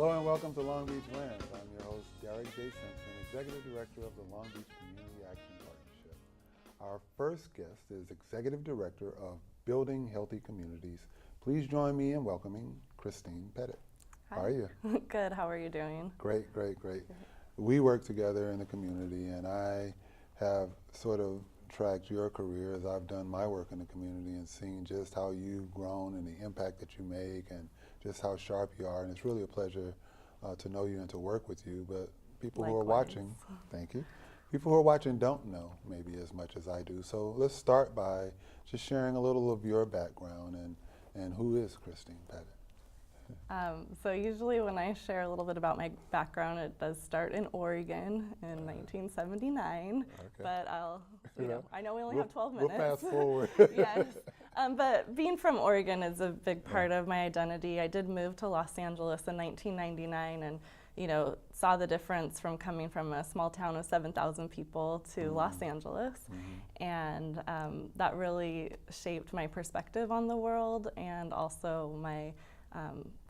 Hello and welcome to Long Beach Lens. I'm your host, Derek J. Simpson, Executive Director of the Long Beach Community Action Partnership. Our first guest is Executive Director of Building Healthy Communities. Please join me in welcoming Christine Petit. Hi. How are you? Good. How are you doing? Great. We work together in the community, and I have sort of tracked your career as I've done my work in the community and seen just how you've grown and the impact that you make and just how sharp you are. And it's really a pleasure to know you and to work with you. But people who are watching, thank you. People who are watching don't know maybe as much as I do. So let's start by just sharing a little of your background and who is Christine Petit? So usually when I share a little bit about my background, it does start in Oregon in 1979. Okay. But I know we only have 12 minutes. We'll fast forward. Yes. But being from Oregon is a big part of my identity. I did move to Los Angeles in 1999 and, saw the difference from coming from a small town of 7,000 people to Los Angeles. And that really shaped my perspective on the world and also my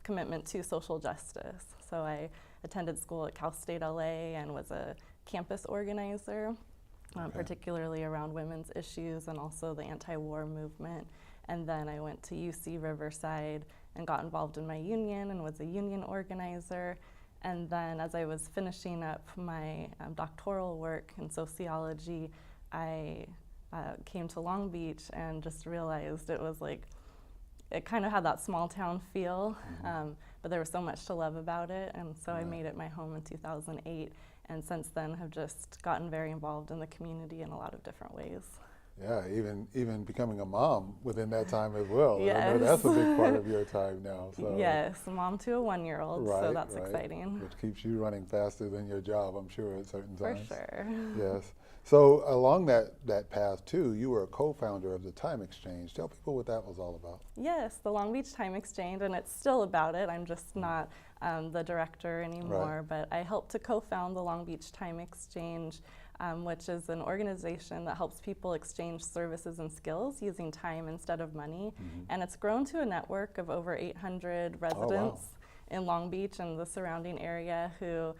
commitment to social justice. So I attended school at Cal State LA and was a campus organizer, particularly around women's issues and also the anti-war movement. And then I went to UC Riverside and got involved in my union and was a union organizer. And then as I was finishing up my doctoral work in sociology, I came to Long Beach and just realized it was like, it kind of had that small town feel, but there was so much to love about it, and so I made it my home in 2008, and since then have just gotten very involved in the community in a lot of different ways. Yeah, even becoming a mom within that time as well. Yes. I know that's a big part of your time now. So. Yes, mom to a 1-year-old, so that's exciting. Which keeps you running faster than your job, I'm sure, at certain times. For sure. Yes. So along that path too, you were a co-founder of the Time Exchange. Tell people what that was all about. Yes, the Long Beach Time Exchange, and it's still about it. I'm just not the director anymore, but I helped to co-found the Long Beach Time Exchange, which is an organization that helps people exchange services and skills using time instead of money. And it's grown to a network of over 800 residents in Long Beach and the surrounding area who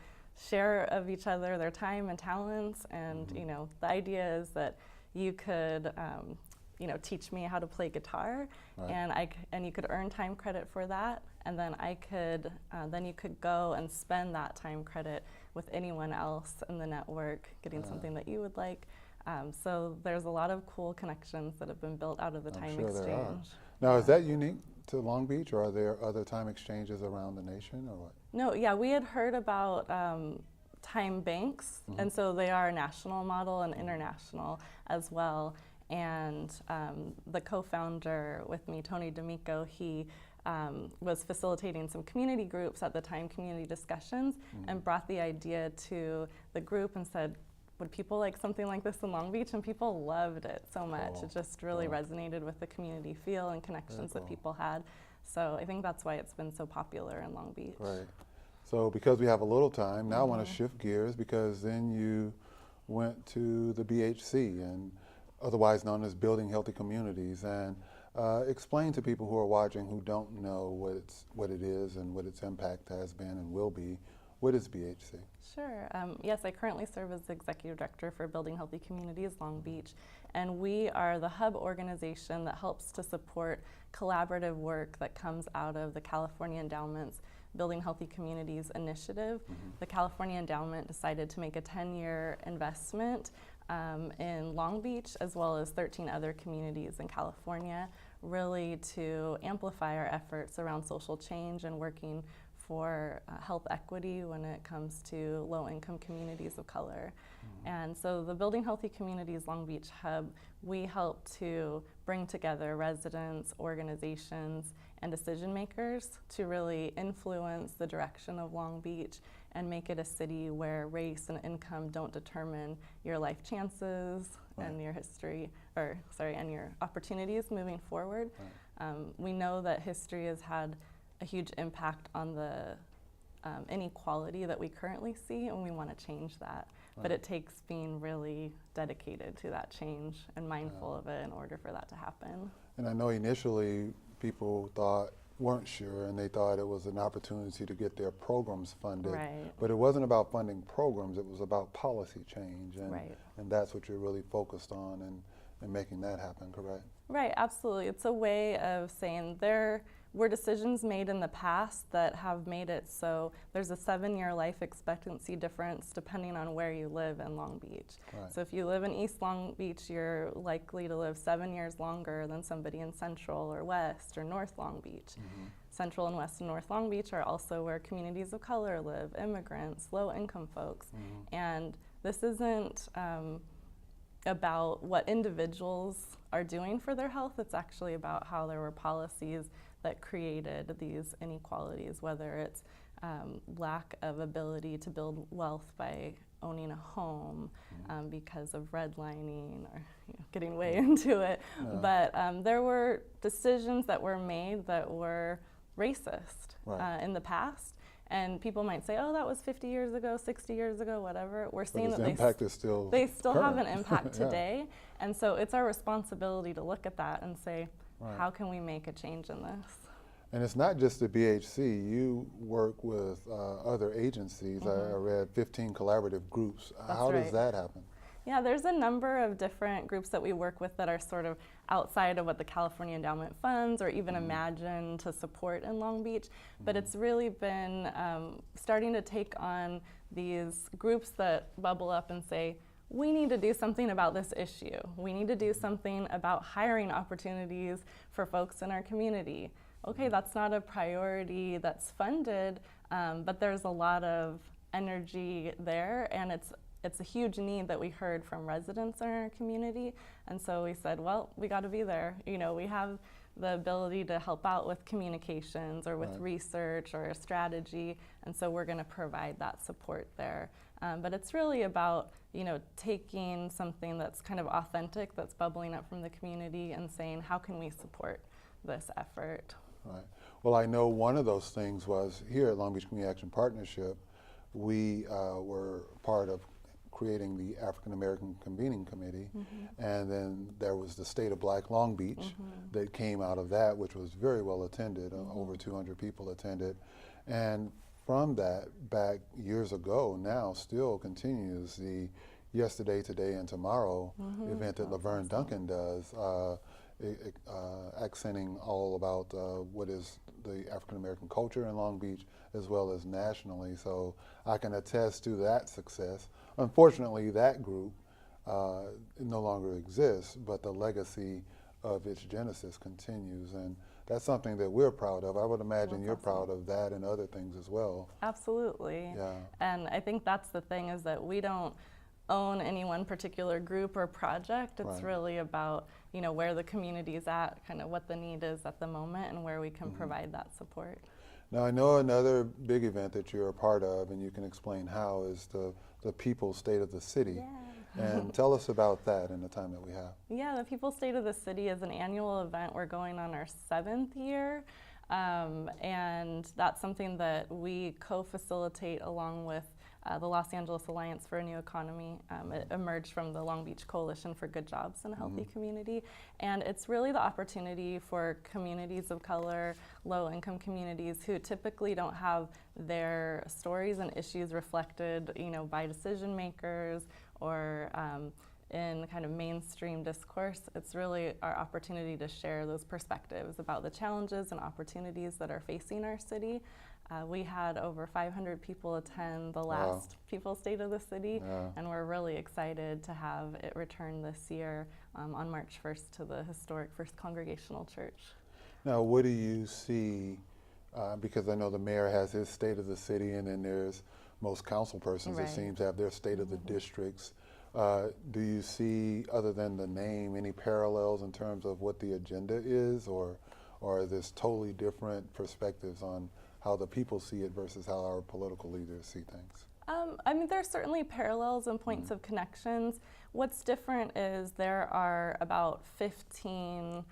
share of each other their time and talents, and the idea is that you could teach me how to play guitar, and you could earn time credit for that, and then then you could go and spend that time credit with anyone else in the network getting something that you would like. So there's a lot of cool connections that have been built out of the Time Exchange. Now, is that unique to Long Beach, or are there other time exchanges around the nation, or what? No, yeah, we had heard about time banks, and so they are a national model and international as well. And the co-founder with me, Tony D'Amico, he was facilitating some community groups at the time, community discussions, and brought the idea to the group and said, would people like something like this in Long Beach? And people loved it so much. It just really resonated with the community feel and connections that people had. So I think that's why it's been so popular in Long Beach. Right. So because we have a little time, now I want to shift gears, because then you went to the BHC, and otherwise known as Building Healthy Communities, and explain to people who are watching who don't know what it is and what its impact has been and will be. What is BHC? Sure. Yes, I currently serve as the Executive Director for Building Healthy Communities Long Beach, and we are the hub organization that helps to support collaborative work that comes out of the California Endowment's Building Healthy Communities initiative. The California Endowment decided to make a 10-year investment in Long Beach, as well as 13 other communities in California, really to amplify our efforts around social change and working for health equity when it comes to low-income communities of color. And so the Building Healthy Communities Long Beach Hub, we help to bring together residents, organizations, and decision makers to really influence the direction of Long Beach and make it a city where race and income don't determine your life chances and your and your opportunities moving forward. We know that history has had a huge impact on the inequality that we currently see, and we want to change that. But it takes being really dedicated to that change and mindful of it in order for that to happen. And I know initially people thought weren't sure, and they thought it was an opportunity to get their programs funded. Right. But it wasn't about funding programs, it was about policy change, and, Right. and that's what you're really focused on and making that happen, correct? Right, absolutely. It's a way of saying there were decisions made in the past that have made it so there's a 7-year life expectancy difference depending on where you live in Long Beach. Right. So if you live in East Long Beach, you're likely to live 7 years longer than somebody in Central or West or North Long Beach. Mm-hmm. Central and West and North Long Beach are also where communities of color live, immigrants, low-income folks. Mm-hmm. And this isn't about what individuals are doing for their health. It's actually about how there were policies that created these inequalities, whether it's lack of ability to build wealth by owning a home because of redlining, or getting way into it. Yeah. But there were decisions that were made that were racist Right. in the past. And people might say, oh, that was 50 years ago, 60 years ago, whatever. We're seeing that the impact is still they still have an current. impact Yeah. today. And so it's our responsibility to look at that and say, Right. how can we make a change in this? And it's not just the BHC. You work with other agencies. Mm-hmm. I read 15 collaborative groups. That's How does right. that happen? Yeah, there's a number of different groups that we work with that are sort of outside of what the California Endowment funds or even imagine to support in Long Beach. But it's really been starting to take on these groups that bubble up and say, we need to do something about this issue. We need to do something about hiring opportunities for folks in our community. Okay, that's not a priority that's funded, but there's a lot of energy there, and it's a huge need that we heard from residents in our community. And so we said, well, we got to be there. You know, we have the ability to help out with communications or with Right. research or a strategy, and so we're going to provide that support there. But it's really about, you know, taking something that's kind of authentic, that's bubbling up from the community, and saying, how can we support this effort? Right. Well, I know one of those things was here at Long Beach Community Action Partnership, we were part of creating the African American Convening Committee, and then there was the State of Black Long Beach that came out of that, which was very well attended. Over 200 people attended, and from that, back years ago, now still continues the Yesterday, Today, and Tomorrow event that Laverne Duncan does, accenting all about what is the African American culture in Long Beach as well as nationally. So I can attest to that success. Unfortunately, that group no longer exists, but the legacy of its genesis continues, and that's something that we're proud of. I would imagine That's you're awesome. proud of that and other things as well. Absolutely. Yeah. And I think that's the thing, is that we don't own any one particular group or project. It's Right. really about, you know, where the community is at, kind of what the need is at the moment, and where we can provide that support. Now, I know another big event that you're a part of, and you can explain how, is the People's State of the City. Yeah. And tell us about that in the time that we have. Yeah, the People's State of the City is an annual event. We're going on our 7th year, and that's something that we co-facilitate along with the Los Angeles Alliance for a New Economy. It emerged from the Long Beach Coalition for Good Jobs and a Healthy Community, and it's really the opportunity for communities of color, low-income communities who typically don't have their stories and issues reflected, you know, by decision makers or in kind of mainstream discourse. It's really our opportunity to share those perspectives about the challenges and opportunities that are facing our city. We had over 500 people attend the last People's State of the City, and we're really excited to have it return this year on March 1st to the historic First Congregational Church. Now, what do you see, because I know the mayor has his State of the City, and then there's most council persons that Right. seem to have their State of the Districts. Do you see, other than the name, any parallels in terms of what the agenda is, or are this totally different perspectives on how the people see it versus how our political leaders see things? I mean, there are certainly parallels and points of connections. What's different is there are about 15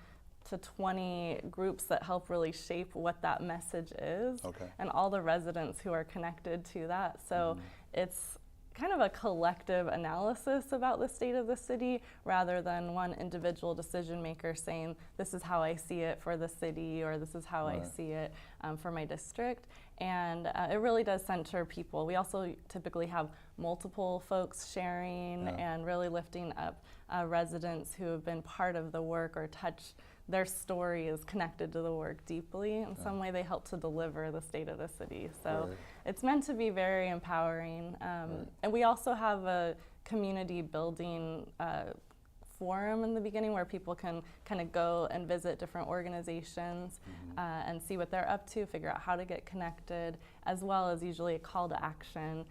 to 20 groups that help really shape what that message is, Okay. and all the residents who are connected to that. So it's kind of a collective analysis about the state of the city rather than one individual decision maker saying, this is how I see it for the city, or this is how I see it for my district. And it really does center people. We also typically have multiple folks sharing and really lifting up residents who have been part of the work or touched their story is connected to the work deeply. In some way they help to deliver the state of the city. So it's meant to be very empowering. And we also have a community building forum in the beginning where people can kind of go and visit different organizations and see what they're up to, figure out how to get connected, as well as usually a call to action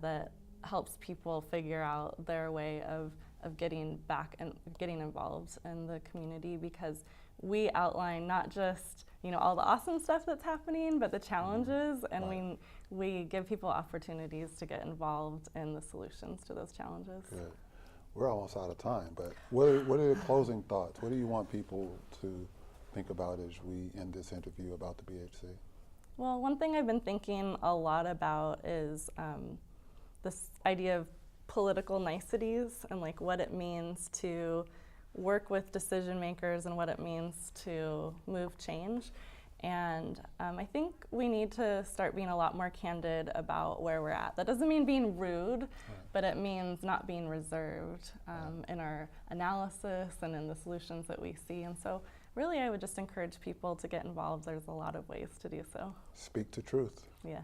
that helps people figure out their way of getting back and getting involved in the community, because we outline not just all the awesome stuff that's happening, but the challenges, and we give people opportunities to get involved in the solutions to those challenges. Good. We're almost out of time, but what are your closing thoughts? What do you want people to think about as we end this interview about the BHC? Well, one thing I've been thinking a lot about is this idea of political niceties and like what it means to work with decision makers and what it means to move change. And I think we need to start being a lot more candid about where we're at. That doesn't mean being rude, but it means not being reserved in our analysis and in the solutions that we see. And so really I would just encourage people to get involved. There's a lot of ways to do so. Speak to truth. Yes.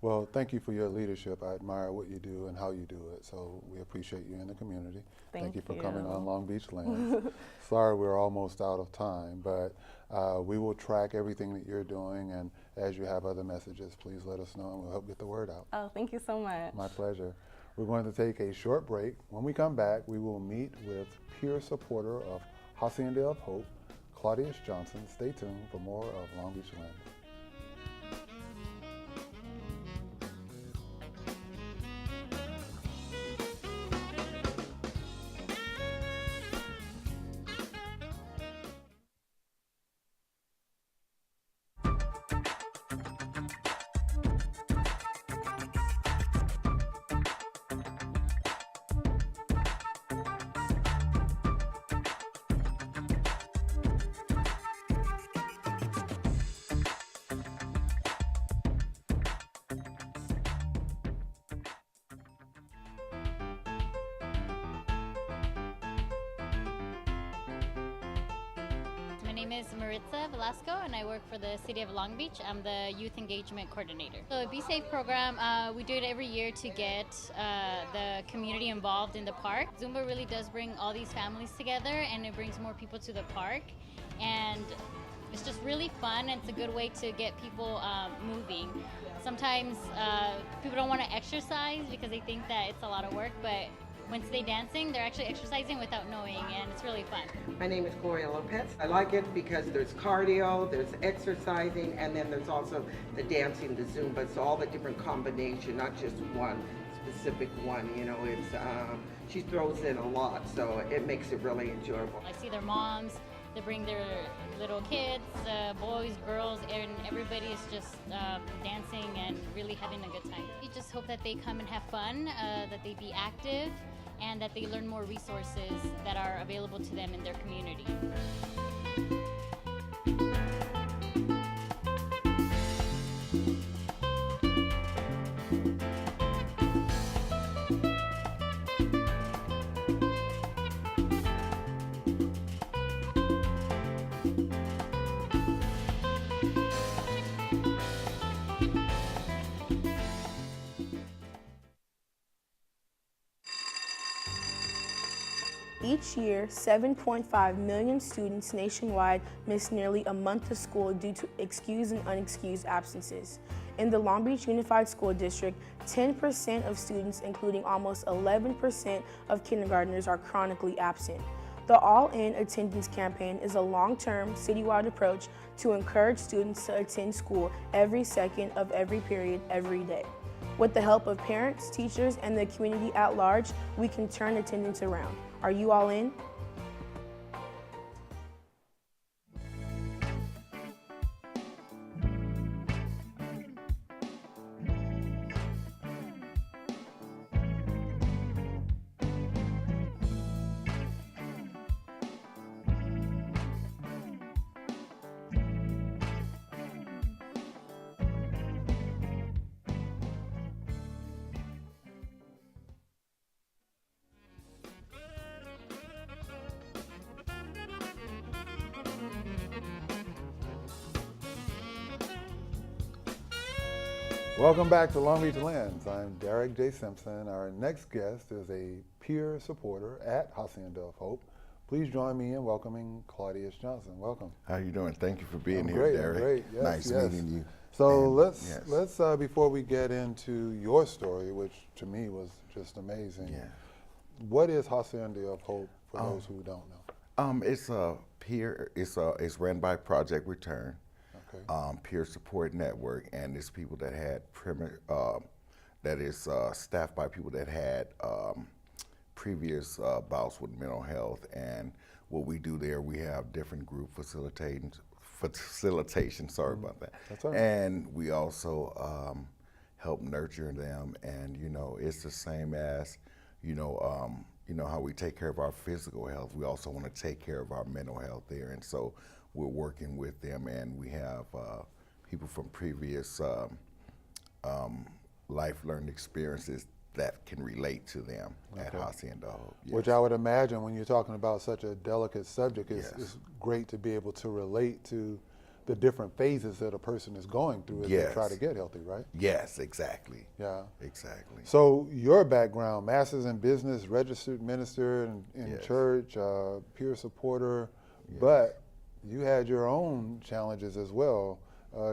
Well, thank you for your leadership. I admire what you do and how you do it. So we appreciate you in the community. Thank you for coming on Long Beach Lens. Sorry we're almost out of time, but we will track everything that you're doing, and as you have other messages, please let us know and we'll help get the word out. Oh, thank you so much. My pleasure. We're going to take a short break. When we come back, we will meet with peer supporter of Hacienda of Hope, Claudious Johnson. Stay tuned for more of Long Beach Lens. My name is Maritza Velasco and I work for the City of Long Beach. I'm the Youth Engagement Coordinator. So the Be Safe program, we do it every year to get the community involved in the park. Zumba really does bring all these families together, and it brings more people to the park. And it's just really fun, and it's a good way to get people moving. Sometimes people don't want to exercise because they think that it's a lot of work, but once they're dancing, they're actually exercising without knowing, and it's really fun. My name is Gloria Lopez. I like it because there's cardio, there's exercising, and then there's also the dancing, the Zumba. So all the different combination, not just one specific one. It's she throws in a lot, so it makes it really enjoyable. I see their moms. They bring their little kids, boys, girls, and everybody is just dancing and really having a good time. We just hope that they come and have fun, that they be active, and that they learn more resources that are available to them in their community. Each year, 7.5 million students nationwide miss nearly a month of school due to excused and unexcused absences. In the Long Beach Unified School District, 10% of students, including almost 11% of kindergartners, are chronically absent. The All-In Attendance Campaign is a long-term, citywide approach to encourage students to attend school every second of every period, every day. With the help of parents, teachers, and the community at large, we can turn attendance around. Are you all in? Welcome back to Long Beach Lens. I'm Derek J. Simpson. Our next guest is a peer supporter at Hacienda of Hope. Please join me in welcoming Claudious Johnson. Welcome. How you doing? Thank you for being I'm here, great, Derek. I'm great. Yes, nice yes. meeting you. So And let's before we get into your story, which to me was just amazing. Yeah. What is Hacienda of Hope for those who don't know? It's a peer. It's ran by Project Return, Okay. peer support network, and it's people that had that is staffed by people that had previous bouts with mental health. And what we do there, we have different group facilitation. Sorry about that. That's all right. And we also help nurture them, and it's the same as how we take care of our physical health. We also want to take care of our mental health there, and so we're working with them, and we have people from previous life learned experiences that can relate to them at Hacienda Hope. Yes. Which I would imagine when you're talking about such a delicate subject, Yes. it's great to be able to relate to the different phases that a person is going through as they Yes. try to get healthy, right? Yes, exactly. Yeah. Exactly. So your background, master's in business, registered minister in Yes. church, peer supporter, but you had your own challenges as well.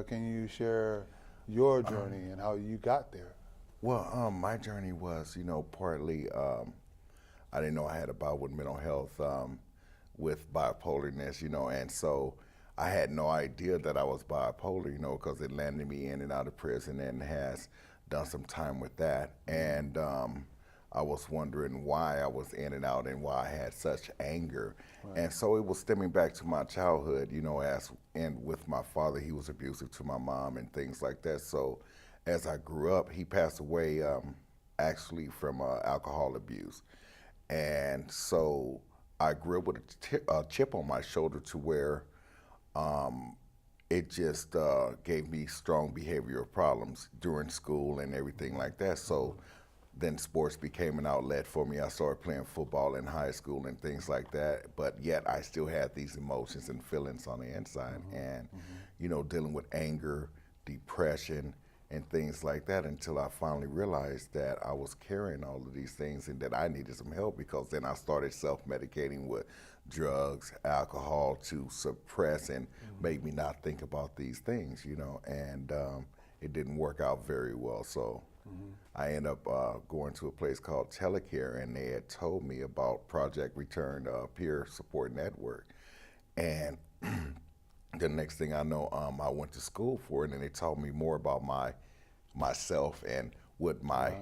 Can you share your journey and how you got there? Well, my journey was, partly I didn't know I had a bout with mental health with bipolarness, and so I had no idea that I was bipolar, because it landed me in and out of prison and has done some time with that. And I was wondering why I was in and out and why I had such anger. Right. And so it was stemming back to my childhood, and with my father, he was abusive to my mom and things like that. So as I grew up, he passed away actually from alcohol abuse. And so I grew up with a chip on my shoulder to where it just gave me strong behavioral problems during school and everything like that. So then sports became an outlet for me. I started playing football in high school and things like that, but yet I still had these emotions and feelings on the inside. And, dealing with anger, depression, and things like that, until I finally realized that I was carrying all of these things and that I needed some help, because then I started self-medicating with drugs, alcohol to suppress and make me not think about these things, and it didn't work out very well. So I ended up going to a place called Telecare, and they had told me about Project Return Peer Support Network. And the next thing I know, I went to school for it, and they taught me more about myself and what my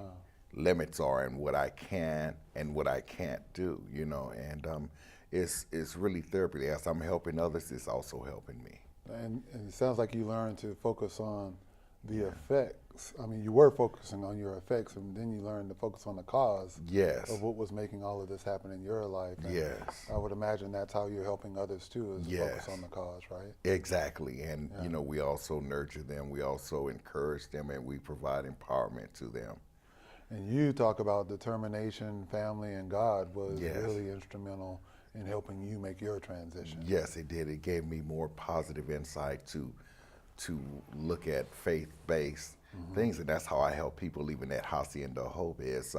limits are and what I can and what I can't do, and it's really therapy. As I'm helping others, it's also helping me. And it sounds like you learned to focus on the effects. I mean, you were focusing on your effects, and then you learned to focus on the cause Yes. of what was making all of this happen in your life. And Yes. I would imagine that's how you're helping others too, is to Yes. focus on the cause, right? Exactly. And, we also nurture them, we also encourage them, and we provide empowerment to them. And you talk about determination, family, and God was Yes. really instrumental in helping you make your transition. Yes, it did. It gave me more positive insight to look at faith-based things, and that's how I help people. Even at Hacienda Hope is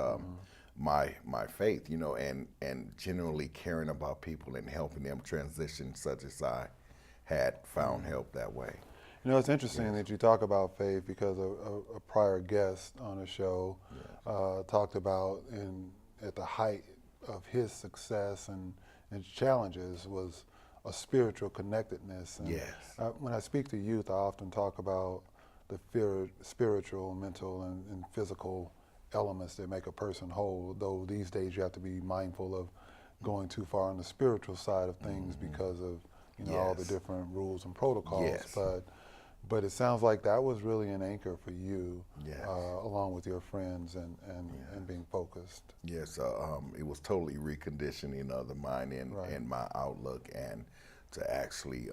my faith, and generally caring about people and helping them transition, such as I had found help that way. It's interesting that you talk about faith, because a prior guest on the show talked about at the height of his success and challenges was a spiritual connectedness. And Yes. when I speak to youth, I often talk about the spiritual, mental, and physical elements that make a person whole, though these days you have to be mindful of going too far on the spiritual side of things because of all the Yes. different rules and protocols. Yes. But it sounds like that was really an anchor for you, Yes. along with your friends and being focused. Yes, it was totally reconditioning of the mind and my outlook, and to actually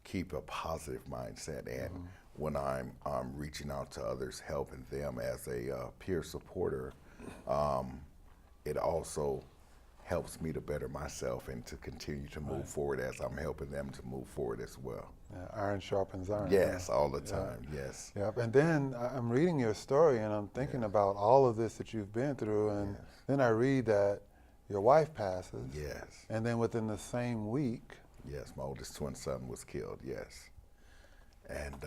keep a positive mindset. And when I'm reaching out to others, helping them as a peer supporter, it also helps me to better myself and to continue to move forward as I'm helping them to move forward as well. Iron sharpens iron. Yes, huh? all the time. Yes. Yep. And then I'm reading your story and I'm thinking about all of this that you've been through, and then I read that your wife passes. Yes. And then within the same week. Yes, my oldest twin son was killed. Yes. And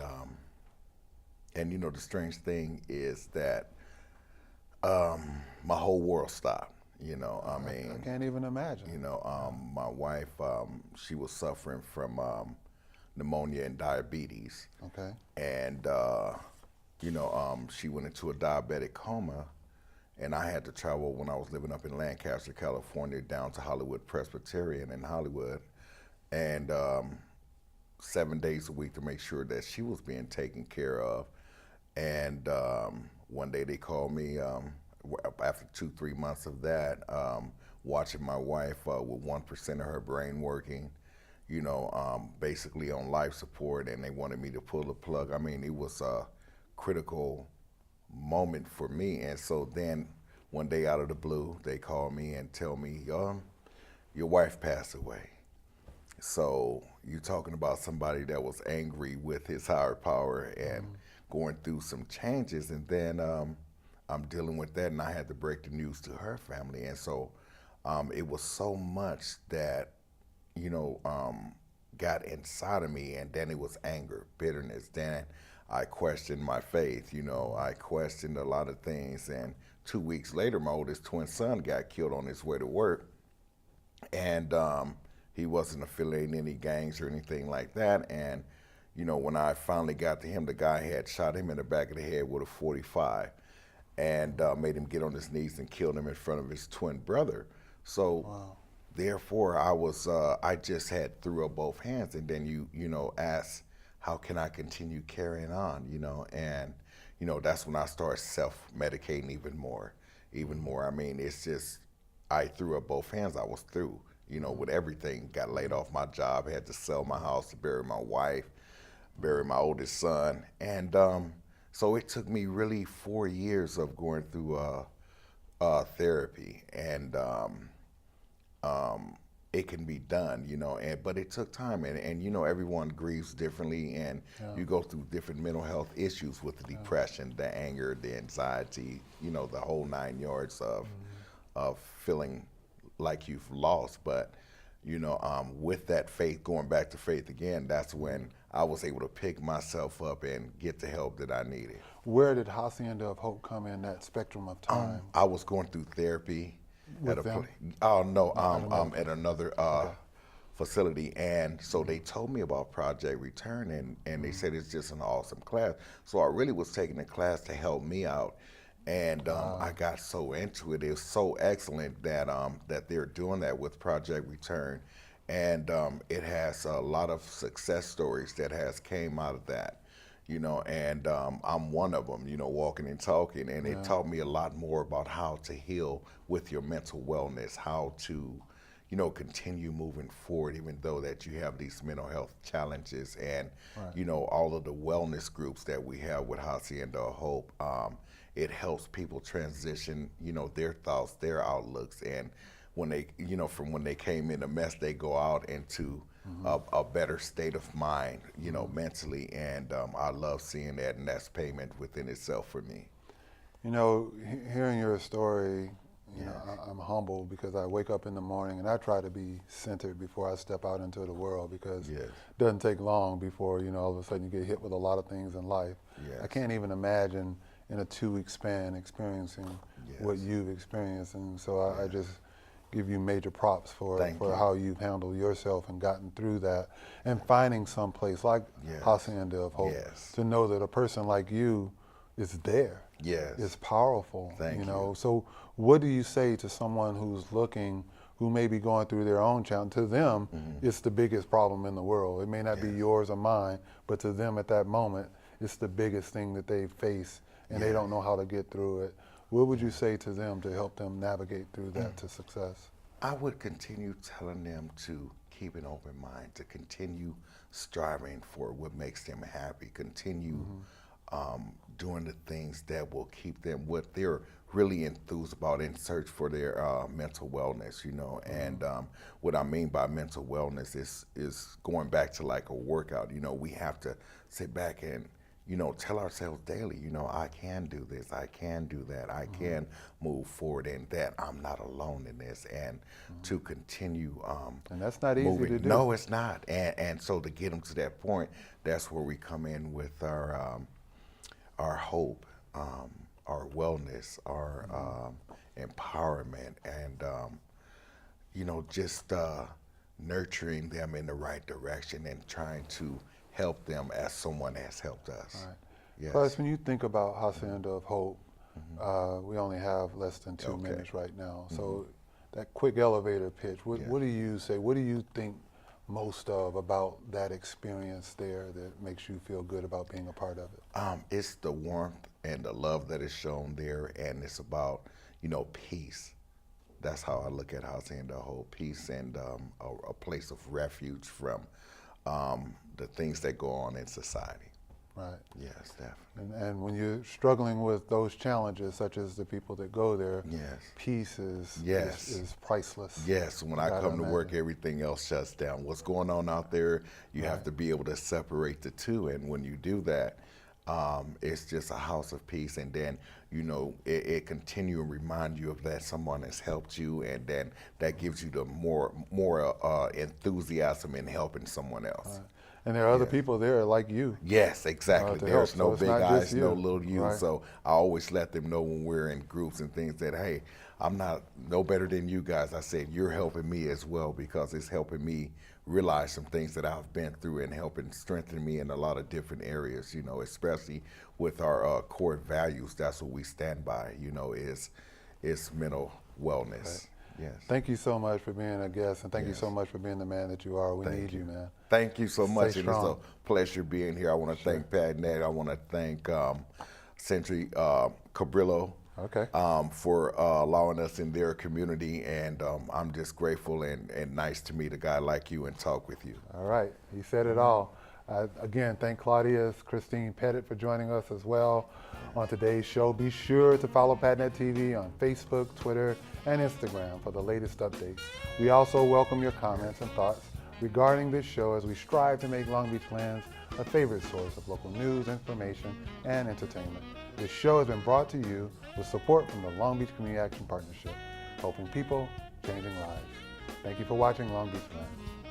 you know, the strange thing is that my whole world stopped. You know, I mean, I can't even imagine. You know, my wife, she was suffering from pneumonia and diabetes. Okay. And, you know, she went into a diabetic coma, and I had to travel when I was living up in Lancaster, California, down to Hollywood Presbyterian in Hollywood, and 7 days a week to make sure that she was being taken care of. And one day they called me after 2-3 months of that, watching my wife with 1% of her brain working, you know, basically on life support, and they wanted me to pull the plug. I mean, it was a critical moment for me. And so then one day out of the blue, they called me and tell me, your wife passed away. So you're talking about somebody that was angry with his higher power and going through some changes, and then I'm dealing with that, and I had to break the news to her family. And so it was so much that, you know, got inside of me, and then it was anger, bitterness. Then I questioned my faith, you know, I questioned a lot of things. And 2 weeks later, my oldest twin son got killed on his way to work. And he wasn't affiliating any gangs or anything like that. And, you know, when I finally got to him, the guy had shot him in the back of the head with a .45 and made him get on his knees and killed him in front of his twin brother. So therefore, I just had threw up both hands, and then you know, ask, how can I continue carrying on, you know? And, you know, that's when I started self-medicating even more. I mean, it's just, I threw up both hands. I was through, you know, with everything. Got laid off my job, had to sell my house to bury my wife, bury my oldest son. And so it took me really 4 years of going through therapy. And it can be done, you know, but it took time, and you know, everyone grieves differently, and you go through different mental health issues with the depression, the anger, the anxiety, you know, the whole 9 yards of feeling like you've lost. But, you know, with that faith, going back to faith again, that's when I was able to pick myself up and get the help that I needed. Where did Hacienda of Hope come in that spectrum of time? I was going through therapy. At another facility, and so they told me about Project Return, and they said it's just an awesome class. So I really was taking the class to help me out, and I got so into it. It was so excellent that that they're doing that with Project Return, and it has a lot of success stories that has came out of that. You know, and I'm one of them, you know, walking and talking, and it taught me a lot more about how to heal with your mental wellness, how to, you know, continue moving forward, even though that you have these mental health challenges. And, you know, all of the wellness groups that we have with Hacienda of Hope, it helps people transition, you know, their thoughts, their outlooks, and when they, you know, from when they came in a mess, they go out into a better state of mind, you know, mentally, and I love seeing that, and that's payment within itself for me. You know, hearing your story, you know, I'm humbled because I wake up in the morning and I try to be centered before I step out into the world, because it doesn't take long before, you know, all of a sudden you get hit with a lot of things in life. I can't even imagine in a 2-week span experiencing what you've experienced, and so I just give you major props for how you've handled yourself and gotten through that, and finding some place like Hacienda of Hope to know that a person like you is there. It's powerful. You know. So what do you say to someone who's looking, who may be going through their own challenge? To them, it's the biggest problem in the world. It may not be yours or mine, but to them at that moment, it's the biggest thing that they face, and they don't know how to get through it. What would you say to them to help them navigate through that to success? I would continue telling them to keep an open mind, to continue striving for what makes them happy, continue doing the things that will keep them what they're really enthused about in search for their mental wellness, you know. And what I mean by mental wellness is going back to like a workout. You know, we have to sit back and, you know, tell ourselves daily, you know, I can do this, I can do that, I can move forward, and that I'm not alone in this, and to continue and that's not easy moving. to do. No, it's not. And so to get them to that point, that's where we come in with our hope, our wellness, our empowerment, and you know, just nurturing them in the right direction and trying to help them as someone has helped us. Right. Yes. Plus, when you think about Hacienda of Hope, we only have less than 2 minutes right now. So that quick elevator pitch, what do you say? What do you think most of about that experience there that makes you feel good about being a part of it? It's the warmth and the love that is shown there, and it's about, you know, peace. That's how I look at Hacienda of Hope, peace, and a place of refuge from the things that go on in society. Right. Yes, definitely. And when you're struggling with those challenges, such as the people that go there, Yes. peace is priceless. Yes, when I come to work, everything else shuts down. What's going on out there, you have to be able to separate the two. And when you do that, it's just a house of peace. And then, you know, it continue and remind you of that someone has helped you, and then that gives you the more enthusiasm in helping someone else. Right. And there are other people there like you. Yes, exactly. There's no big eyes, no little you. Right. So I always let them know when we're in groups and things that, hey, I'm not no better than you guys. I said, you're helping me as well, because it's helping me realize some things that I've been through and helping strengthen me in a lot of different areas, you know, especially with our core values. That's what we stand by, you know, is mental wellness. Right. Yes. Thank you so much for being a guest, and thank you so much for being the man that you are. We need you, man. Thank you so much. Stay And it's a strong. pleasure being here. I want to thank Pat and Ned. I want to thank Century Cabrillo for allowing us in their community. And I'm just grateful and nice to meet a guy like you and talk with you. All right. He said it all. Again, thank Claudious, Christine Petit for joining us as well on today's show. Be sure to follow PatNet TV on Facebook, Twitter, and Instagram for the latest updates. We also welcome your comments and thoughts regarding this show as we strive to make Long Beach Lens a favorite source of local news, information, and entertainment. This show has been brought to you with support from the Long Beach Community Action Partnership, helping people, changing lives. Thank you for watching Long Beach Lens.